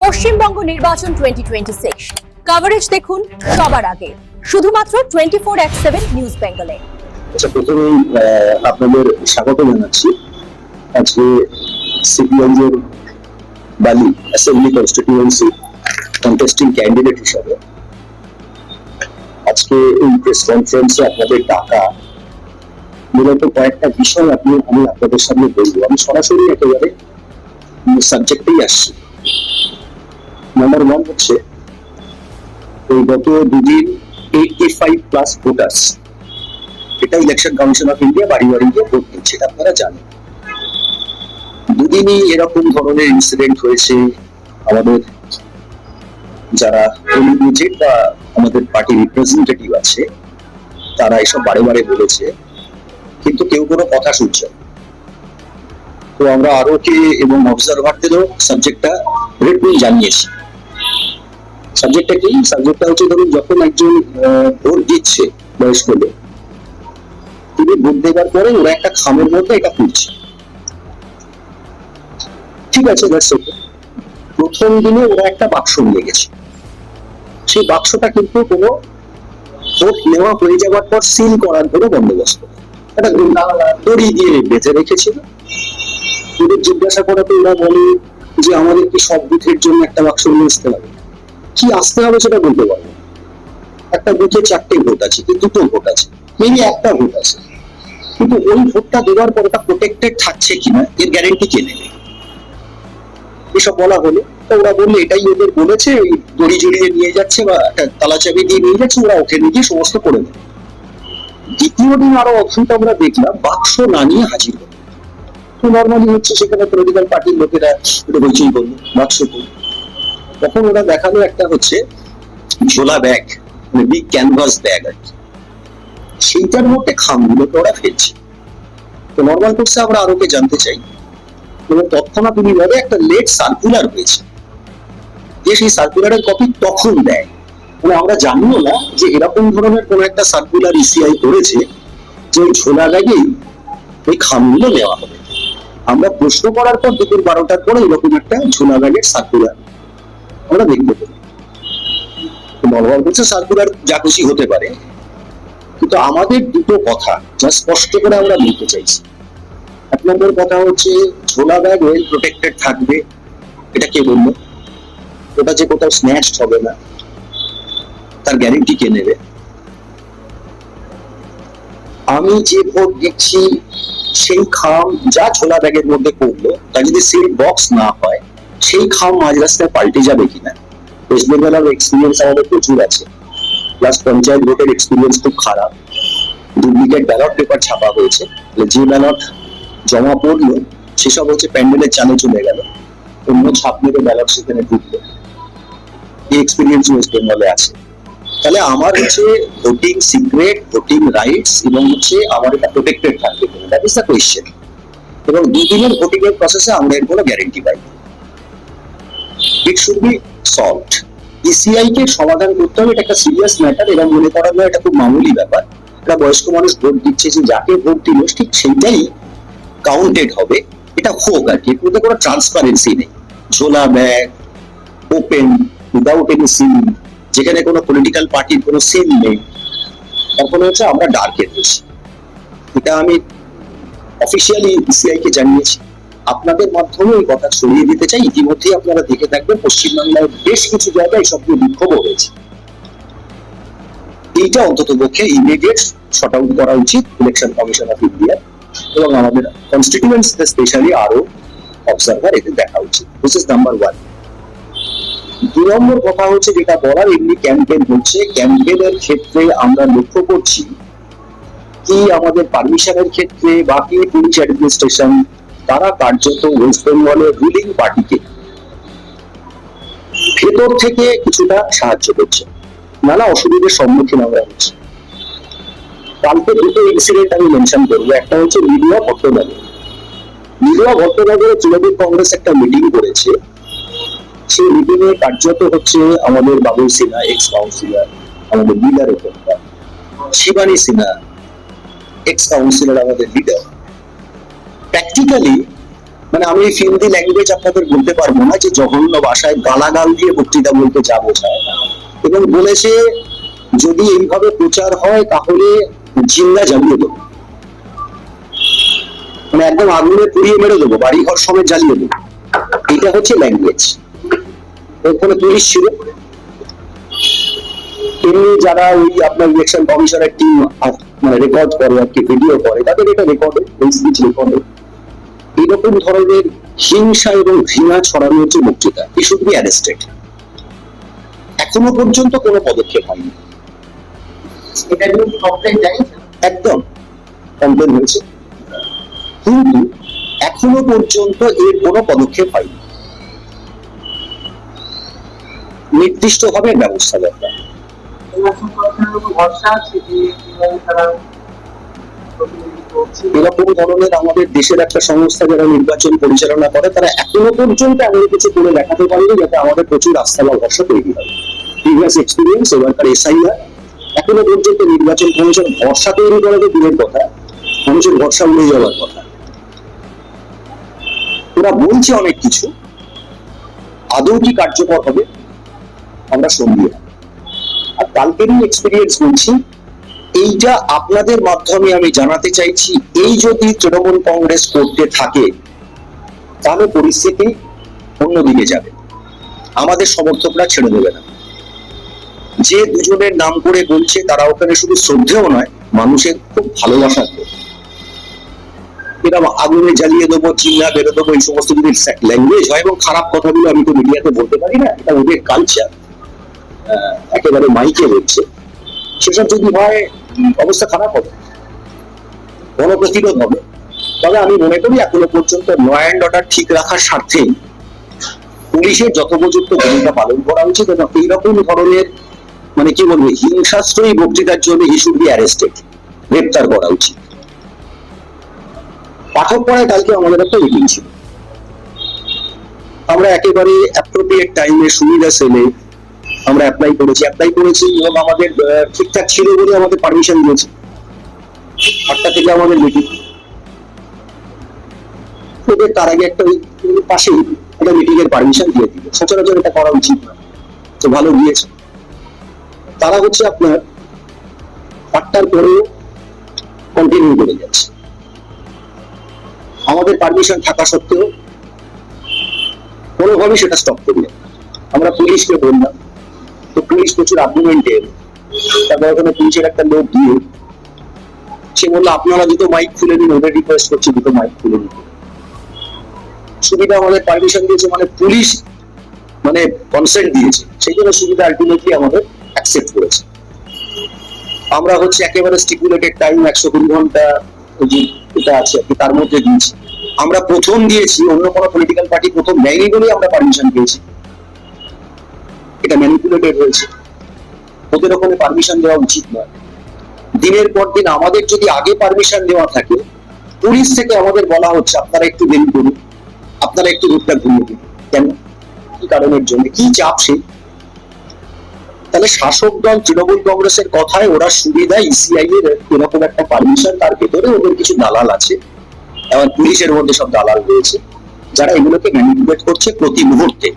পশ্চিমবঙ্গ নির্বাচন 2026 কভারেজ দেখুন সবার আগে শুধুমাত্র 24/7 নিউজ বেঙ্গলে। আচ্ছা, প্রথমেই আপনাদের স্বাগত জানাচ্ছি। আজকে সিপিএম এর বালি অ্যাসেম্বলি কনস্টিটিউয়েন্সি কন্টেস্টিং ক্যান্ডিডেট হিসাবে আজকে এই প্রেস কনফারেন্সে আপনাদের ডাকা মূলত কয়েকটা বিষয় আমি আপনাদের সামনে বলবো। আমি সরাসরি একেবারে সাবজেক্টেই আসছি। নাম্বার 1 হচ্ছে এই গত দুদিন 85+ ভোটার্স, এটা ইলেকশন কমিশন অফ ইন্ডিয়া বাড়ি বাড়ি গিয়ে ভোট দিচ্ছে, এটা আপনারা জানেন। দুদিনই এরকম ধরনের ইনসিডেন্ট হয়েছে। আমাদের যারা এলিগেটেড বা আমাদের পার্টি রিপ্রেজেন্টেটিভ আছে তারা এসব বারে বারে বলেছে, কিন্তু কেউ কোনো কথা শুনছে না। তো আমরা আরো কে এবং অবজারভারদেরও সাবজেক্টটা রিটলি জানিয়েছি। সাবজেক্টটা কি? সাবজেক্টটা হচ্ছে, ধরুন যখন একজন ভোট দিচ্ছে বয়স্ক লোক, তিনি ভোট দেওয়ার পরে ওরা একটা খামের মধ্যে এটা খুঁজছে, ঠিক আছে, প্রথম দিনে ওরা একটা বাক্স নিয়ে গেছে। সেই বাক্সটা কিন্তু কোনো ভোট নেওয়া হয়ে যাওয়ার পর সিল করার কোনো বন্দোবস্ত, একটা দড়ি দিয়ে বেঁধে রেখেছিল। ওদের জিজ্ঞাসা করাতে ওরা বলে যে আমাদের কি সব বুথের জন্য একটা বাক্স নিয়ে আসতে হবে? কি আসতে হবে সেটা বলতে পারবো। একটা বুথে 4টে ভোট আছে কি 2টো ভোট আছে, মেবি একটা ভোট আছে, কিন্তু ওই ভোটটা দেওয়ার পর ওটা প্রোটেক্টেড থাকছে কিনা এর গ্যারেন্টি কে নেবে? এসব বলা হলো। তো ওরা বললে এটাই ওদের বলেছে, ওই দড়ি জড়িয়ে নিয়ে যাচ্ছে বা একটা তালা চাবি দিয়ে নিয়ে যাচ্ছে, ওরা ওখানে গিয়ে সমস্ত করে দেবে। দ্বিতীয় দিন আরো অদ্ভুত আমরা দেখলাম, বাক্স না নিয়ে হাজির হলো। তো নর্মালি হচ্ছে সেখানে পলিটিক্যাল পার্টির লোকেরা একটু হইচই করলো, বাক্স করলো। তখন ওরা দেখালো একটা হচ্ছে ঝোলা ব্যাগ, মানে বিগ ক্যানভাস ব্যাগ আর কি, সেইটার মধ্যে খামগুলোকে ওরা ফেলছে। তো নর্মাল কোর্সে আমরা আরো কে জানতে চাই, এবং তৎক্ষণাৎ তিনি বলে একটা লেট সার্কুলার হয়েছে, যে সেই সার্কুলারের কপি তখন দেয়। মানে আমরা জানিও না যে এরকম ধরনের কোন একটা সার্কুলার ইসিআই করেছে যে ঝোলা ব্যাগেই ওই খামগুলো নেওয়া হবে। আমরা প্রশ্ন করার পর দুপুর 12টার পরে এরকম একটা ঝোলা ব্যাগের সার্কুলার আমরা দেখতে পাই। বলবার হচ্ছে সার্কুলার যা খুশি হতে পারে, কিন্তু আমাদের দুটো কথা যা স্পষ্ট করে আমরা বলতে চাইছি। 1 নম্বর কথা হচ্ছে ঝোলা ব্যাগ ওয়েল প্রোটেক্টেড থাকবে, এটা কে বললো? ওটা যে কোথাও স্ন্যাচড হবে না তার গ্যারেন্টি কে নেবে? আমি যে ভোট দিচ্ছি সেই খাম যা ঝোলা ব্যাগের মধ্যে পড়লো, তা যদি সিল বক্স না হয়, সেই খাম মাঝ রাস্তায় পাল্টে যাবে কিনা? ওয়েস্ট বেঙ্গলের এক্সপিরিয়েন্স আমাদের প্রচুর আছে, প্লাস পঞ্চায়েত ভোটের এক্সপিরিয়েন্স খুব খারাপ। ডুপ্লিকেট ব্যালট পেপার ছাপা হয়েছে, যে ব্যালট জমা পড়লো সেসব হচ্ছে প্যান্ডেলের চালে চলে গেল, অন্য ছাপ মেরে ব্যালট সেখানে ঢুকলো। এই এক্সপিরিয়েন্স ওয়েস্ট বেঙ্গলে আছে। তাহলে আমার হচ্ছে ভোটিং সিক্রেট, ভোটিং রাইটস এবং হচ্ছে আমার এটা প্রোটেক্টেড থাকবে কিনা, দ্যাট ইজ দ্য কোয়েশ্চেন। এবং 2 দিনের ভোটিং এর প্রসেসে আমরা এর কোনো গ্যারেন্টি পাই। It should be solved. ECI কে সমাধান করতে হবে, এটা একটা সিরিয়াস ম্যাটার। এরা মনে করা নয় এটা খুব মামুলি ব্যাপার। এটা বয়স্ক মানুষ ভোট দিচ্ছে, যে যাকে ভোট দিল ঠিক সেইটাই কাউন্টেড হবে, এটা হোক আর কি। এর মধ্যে কোনো ট্রান্সপারেন্সি নেই। ঝোলা bag open without any seal, যেখানে কোনো পলিটিক্যাল পার্টির কোনো সিল নেই, তখন হচ্ছে আমরা ডার্কে রয়েছি। এটা আমি অফিসিয়ালি ইসিআই কে জানিয়েছি। আপনাদের মাধ্যমে এই কথা ছড়িয়ে দিতে চাই। ইতিমধ্যেই আপনারা দেখে থাকবেন পশ্চিমবাংলায় বেশ কিছু জায়গায় সব বিক্ষোভ হয়েছে। এইটা অন্তত পক্ষে ইমিডিয়েট শর্ট আউট করা উচিত ইলেকশন কমিশন অফ ইন্ডিয়া, এবং আমাদের কনস্টিটিউয়েন্সিতে স্পেশালি আরো অবজারভার এতে দেখা উচিত। This is number 1। 2 নম্বর কথা হচ্ছে, যেটা বলার, এমনি ক্যাম্পেইন হচ্ছে, ক্যাম্পেইনের ক্ষেত্রে আমরা লক্ষ্য করছি কি আমাদের পারমিশনের ক্ষেত্রে বাকি পুলিশ অ্যাডমিনিস্ট্রেশন তারা কার্যত ওয়েস্ট বেঙ্গলের রুলিং পার্টিকে ভেতর থেকে কিছুটা সাহায্য করছে। নানা অসুবিধার সম্মুখীন আমরা হচ্ছি। কালকে 2টো ইনসিডেন্ট আমি মেনশন করবো। একটা হচ্ছে লিডুয়া ভট্টনগর। লিডুয়া ভট্টনগরে তৃণমূল কংগ্রেস একটা মিটিং করেছে। সেই মিটিং এ কার্যত হচ্ছে আমাদের বাবুল সিনহা, এক্স কাউন্সিলর, আমাদের লিডার ওখানকার, শিবানী সিনহা, এক্স কাউন্সিলর, আমাদের লিডার, প্র্যাকটিক্যালি মানে আমি ফিল্মি ল্যাঙ্গুয়েজ আপনাদের বলতে পারবো না, যে জঘন্য ভাষায় গালাগাল দিয়ে বক্তৃতা বলতে যা বোঝায়, এবং বলেছে যদি এইভাবে প্রচার হয় তাহলে জিন্দা জ্বালিয়ে দেবো, মানে একদম আগুনে পুড়িয়ে মেরে দেবো, বাড়ি ঘর সমেত জ্বালিয়ে দেবো। এটা হচ্ছে ল্যাঙ্গুয়েজ। ওখানে পুলিশ ছিল, এমনি যারা ওই আপনার ইলেকশন কমিশনের টিম মানে রেকর্ড করে আর কি, ভিডিও করে, তাদের এটা রেকর্ডে, স্পিচ রেকর্ডে এরকম ধরনের হিংসা এবং ঘৃণা ছড়ানোর যে বক্তৃতা, ই শুড বি অ্যারেস্টেড। এখনো পর্যন্ত কোনো পদক্ষেপ হয়নি। এটা কিন্তু কমপ্লেন জানিয়েছে, একদম কমপ্লেন হয়েছে, কিন্তু এখনো পর্যন্ত এর কোনো পদক্ষেপ হয়নি। নির্দিষ্টভাবে ব্যবস্থা দরকার। নির্বাচন কমিশনের উপর ভরসা আছে যে কিভাবে তারা প্রতিনিধি করছে। এরকম ধরনের আমাদের দেশের একটা সংস্থা যারা নির্বাচন পরিচালনা করে, তারা এখনো পর্যন্ত এমন কিছু করে দেখাতে পারেনি যাতে আমাদের প্রচুর আস্থা বা ভরসা তৈরি হয়। প্রিভিয়াস এক্সপিরিয়েন্স, এবারকার এসআইআর, এখনো পর্যন্ত নির্বাচন কমিশন ভরসা তৈরি করা তো দূরের কথা, মানুষের ভরসা উড়ে যাওয়ার কথা। ওরা বলছে অনেক কিছু, আদৌ কি কার্যকর হবে আমরা সন্দেহ। আর কালকেরই এক্সপিরিয়েন্স বলছি, এইটা আপনাদের মাধ্যমে আমি জানাতে চাইছি, এই যদি তৃণমূল কংগ্রেস করতে থাকে তাহলে পরিস্থিতি অন্যদিকে যাবে, আমাদের সমর্থকরা ছেড়ে দেবে না। যে দুজনের নাম করে বলছে তারা ওখানে শুধু শ্রদ্ধেও নয়, মানুষের খুব ভালোবাসা করে। এরা আগুনে জ্বালিয়ে দেবো, চিন্না বেরো দেবো, এই সমস্ত যদি ল্যাঙ্গুয়েজ হয়, এবং খারাপ কথাগুলো আমি তো মিডিয়াতে বলতে পারি না, এটা ওদের কালচার, একেবারে মাইকে বলছে, সেসব যদি হয় অবস্থা খারাপ হবে, গণপ্রতিরোধ হবে। তবে আমি মনে করি এখনো পর্যন্ত ল অ্যান্ড অর্ডার ঠিক রাখার স্বার্থেই পুলিশের যথোপযুক্ত ভূমিকা পালন করা উচিত, এবং এইরকম ধরনের মানে কি বলবো হিংসাশ্রয়ী বক্তৃতার জন্য হি শুড বি অ্যারেস্টেড, গ্রেপ্তার করা উচিত। পাঠক পড়ায় কালকে আমাদের একটা মিটিং ছিল, আমরা একেবারে অ্যাপ্রোপ্রিয়েট টাইমে সুবিধা সেলে আমরা অ্যাপ্লাই করেছি এবং আমাদের ঠিকঠাক ছিল বলে আমাদের পারমিশন দিয়েছে। 8টা থেকে আমাদের মিটিং, ওদের তার আগে একটা পাশেই একটা মিটিং এর পারমিশন দিয়ে দিল। সচরাচর এটা করা উচিত না, তো ভালো দিয়েছে। তারা হচ্ছে আপনার 8টার পরেও কন্টিনিউ করে যাচ্ছে, আমাদের পারমিশন থাকা সত্ত্বেও কোনোভাবে সেটা স্টপ করলেন। আমরা পুলিশকে বললাম, তো পুলিশ প্রচুর আর্গুমেন্টে, তারপর ওখানে পুলিশের একটা লোক দিয়ে সে বললো আপনারা দুটো মাইক খুলে দিন, ওদের রিকোয়েস্ট করছি দুটো মাইক খুলে দিন। সুবিধা আমাদের পারমিশন দিয়েছে, মানে পুলিশ মানে কনসেন্ট দিয়েছে, সেই জন্য সুবিধা আলটিমেটলি আমাদের অ্যাকসেপ্ট করেছে। আমরা হচ্ছে একেবারে স্টিপুলেটেড টাইম 120 ঘন্টা যে এটা আছে আর কি, তার মধ্যে দিয়েছি। আমরা প্রথম দিয়েছি, অন্য কোনো পলিটিক্যাল পার্টি প্রথম দেয়নি বলেই আমরা পারমিশন পেয়েছি। এটা ম্যানিপুলেটেড হয়েছে, ওদের ওখানে পারমিশন দেওয়া উচিত নয়। দিনের পর দিন আমাদের যদি আগে পারমিশন দেওয়া থাকে, পুলিশ থেকে আমাদের বলা হচ্ছে আপনারা একটু দেরি করুন, আপনারা একটু রুটটা ঘুরিয়ে দিন। কেন? কি কারণের জন্য? কি চাপ সেই? তাহলে শাসক দল তৃণমূল কংগ্রেসের কথায় ওরা সুবিধা, ইসিআই এর এরকম একটা পারমিশন, তার ভেতরে ওদের কিছু দালাল আছে, এবং পুলিশের মধ্যে সব দালাল রয়েছে যারা এগুলোকে ম্যানিপুলেট করছে প্রতি মুহূর্তে।